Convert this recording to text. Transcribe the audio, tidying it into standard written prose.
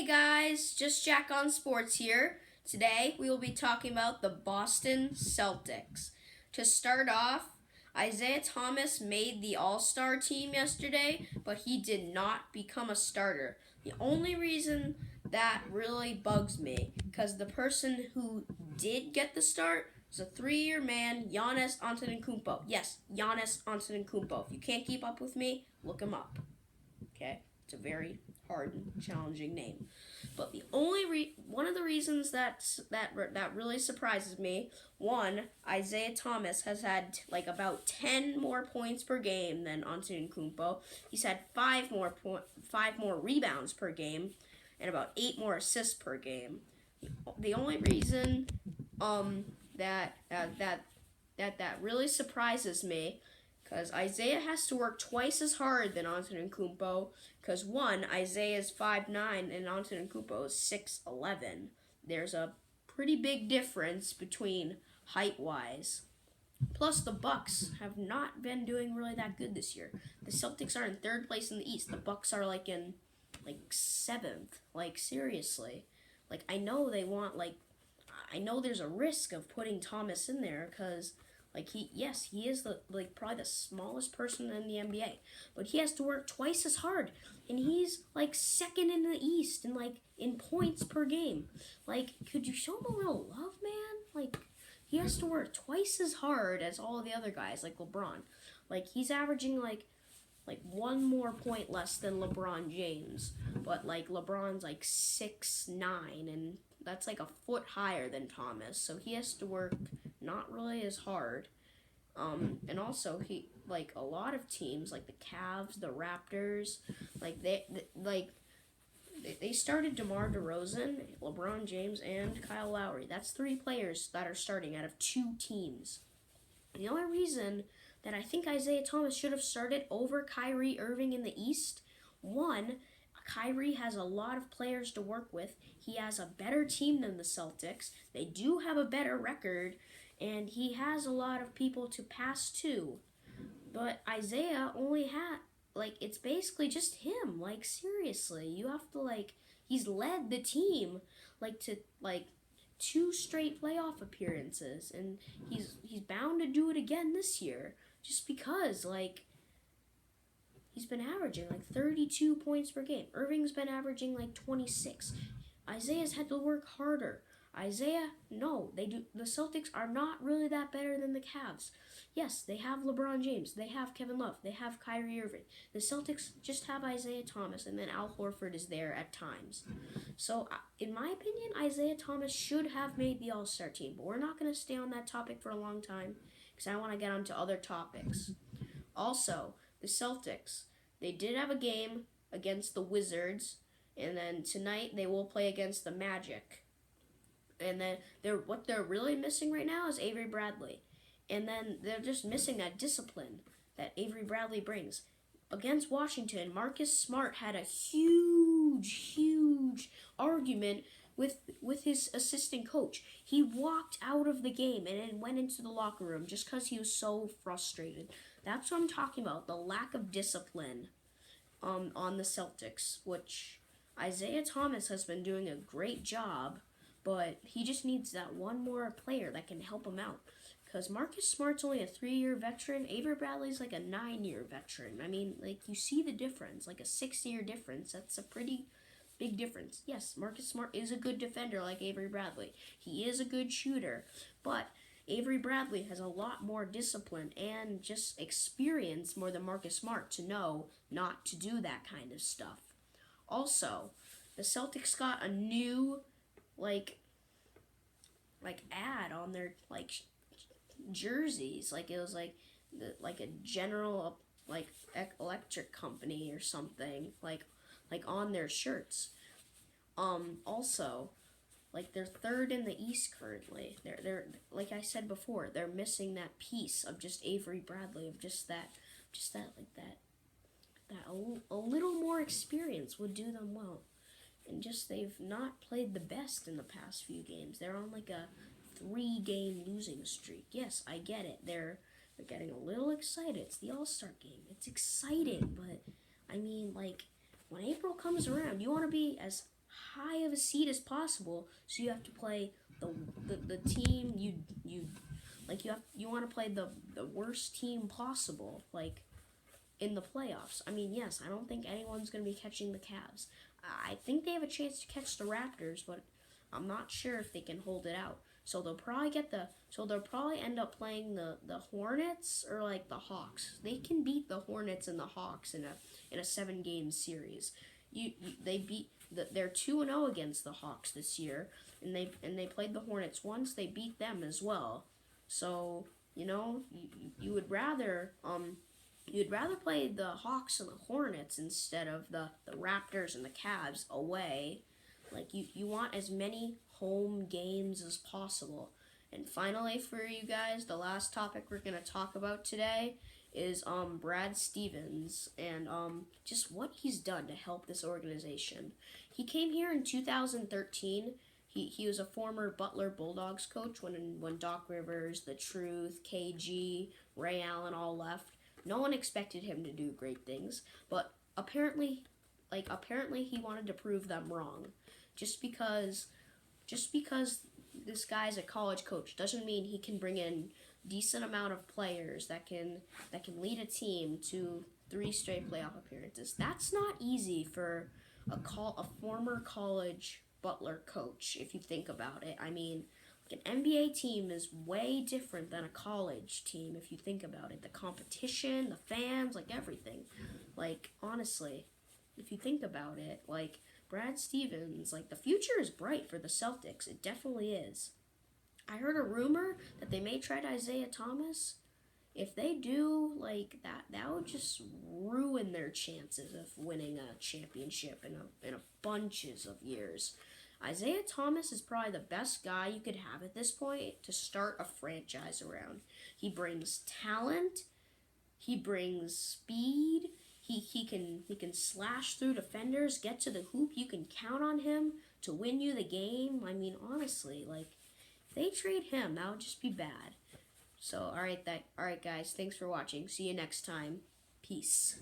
Hey guys, just Jack on Sports here. Today we will be talking about the Boston Celtics. To start off, Isaiah Thomas made the All-Star team yesterday, but he did not become a starter. The only reason that really bugs me, because the person who did get the start is a 3-year man, Giannis Antetokounmpo. Yes, Giannis Antetokounmpo. If you can't keep up with me, look him up. Okay? It's a very hard and challenging name. But the only one of the reasons that really surprises me, one, Isaiah Thomas has had like about 10 more points per game than Antetokounmpo. He's had five more rebounds per game, and about 8 more assists per game. The only reason that really surprises me, because Isaiah has to work twice as hard than Antetokounmpo, because one, Isaiah is 5'9", and Antetokounmpo is 6'11". There's a pretty big difference between height-wise. Plus, the Bucks have not been doing really that good this year. The Celtics are in 3rd place in the East. The Bucks are in 7th. Seriously. I know they want, I know there's a risk of putting Thomas in there, because he is probably the smallest person in the NBA, but he has to work twice as hard, and he's 2nd in the East in points per game. Could you show him a little love, man? He has to work twice as hard as all the other guys, like LeBron. He's averaging one more point less than LeBron James, but LeBron's 6'9", and that's a foot higher than Thomas, so he has to work not really as hard. And also he a lot of teams like the Cavs, the Raptors, they started DeMar DeRozan, LeBron James, and Kyle Lowry. That's 3 players that are starting out of 2 teams. The only reason that I think Isaiah Thomas should have started over Kyrie Irving in the East, one, Kyrie has a lot of players to work with. He has a better team than the Celtics. They do have a better record, and he has a lot of people to pass to. But Isaiah only had, it's basically just him. Seriously, you have to, he's led the team, to, 2 straight playoff appearances, and he's bound to do it again this year, just because, he's been averaging 32 points per game. Irving's been averaging 26. Isaiah's had to work harder. Isaiah, no, the Celtics are not really that better than the Cavs. Yes, they have LeBron James, they have Kevin Love, they have Kyrie Irving. The Celtics just have Isaiah Thomas, and then Al Horford is there at times. So, in my opinion, Isaiah Thomas should have made the All-Star team, but we're not going to stay on that topic for a long time, because I want to get on to other topics. Also, the Celtics, they did have a game against the Wizards, and then tonight they will play against the Magic. And then what they're really missing right now is Avery Bradley. And then they're just missing that discipline that Avery Bradley brings. Against Washington, Marcus Smart had a huge argument with his assistant coach. He walked out of the game and then went into the locker room just because he was so frustrated. That's what I'm talking about, the lack of discipline on the Celtics, which Isaiah Thomas has been doing a great job, but he just needs that one more player that can help him out. Because Marcus Smart's only a 3-year veteran. Avery Bradley's a 9-year veteran. I mean, you see the difference, a 6-year difference. That's a pretty big difference. Yes, Marcus Smart is a good defender like Avery Bradley. He is a good shooter. But Avery Bradley has a lot more discipline and just experience more than Marcus Smart to know not to do that kind of stuff. Also, the Celtics got a new ad on their jerseys. It was a General electric company or something on their shirts. Also, they're 3rd in the East currently. They're like I said before, they're missing that piece of just Avery Bradley, of a little more experience would do them well. And just they've not played the best in the past few games. They're on a 3-game losing streak. Yes, I get it. They're getting a little excited. It's the All-Star game. It's exciting, but I mean, when April comes around, you want to be as high of a seed as possible. So you have to play the team you like you want to play the worst team possible, like in the playoffs. I mean, yes, I don't think anyone's going to be catching the Cavs. I think they have a chance to catch the Raptors, but I'm not sure if they can hold it out. So they'll probably end up playing the Hornets or like the Hawks. They can beat the Hornets and the Hawks in a 7-game series. They beat they're 2-0 against the Hawks this year, and they played the Hornets once. They beat them as well. So, you would rather you'd rather play the Hawks and the Hornets instead of the Raptors and the Cavs away. Like, you want as many home games as possible. And finally, for you guys, the last topic we're going to talk about today is Brad Stevens and just what he's done to help this organization. He came here in 2013. He was a former Butler Bulldogs coach when Doc Rivers, The Truth, KG, Ray Allen all left. No one expected him to do great things, but apparently he wanted to prove them wrong. Just because this guy's a college coach doesn't mean he can bring in decent amount of players that can lead a team to 3 straight playoff appearances. That's not easy for a former college Butler coach, if you think about it. I mean, an NBA team is way different than a college team if you think about it. The competition, the fans, like everything. Like, honestly, if you think about it, like, Brad Stevens, like, the future is bright for the Celtics. It definitely is. I heard a rumor that they may trade Isaiah Thomas. If they do, like, that would just ruin their chances of winning a championship in a bunches of years. Isaiah Thomas is probably the best guy you could have at this point to start a franchise around. He brings talent, he brings speed, he can slash through defenders, get to the hoop. You can count on him to win you the game. I mean, honestly, like, if they trade him, that would just be bad. So, all right, guys, thanks for watching. See you next time. Peace.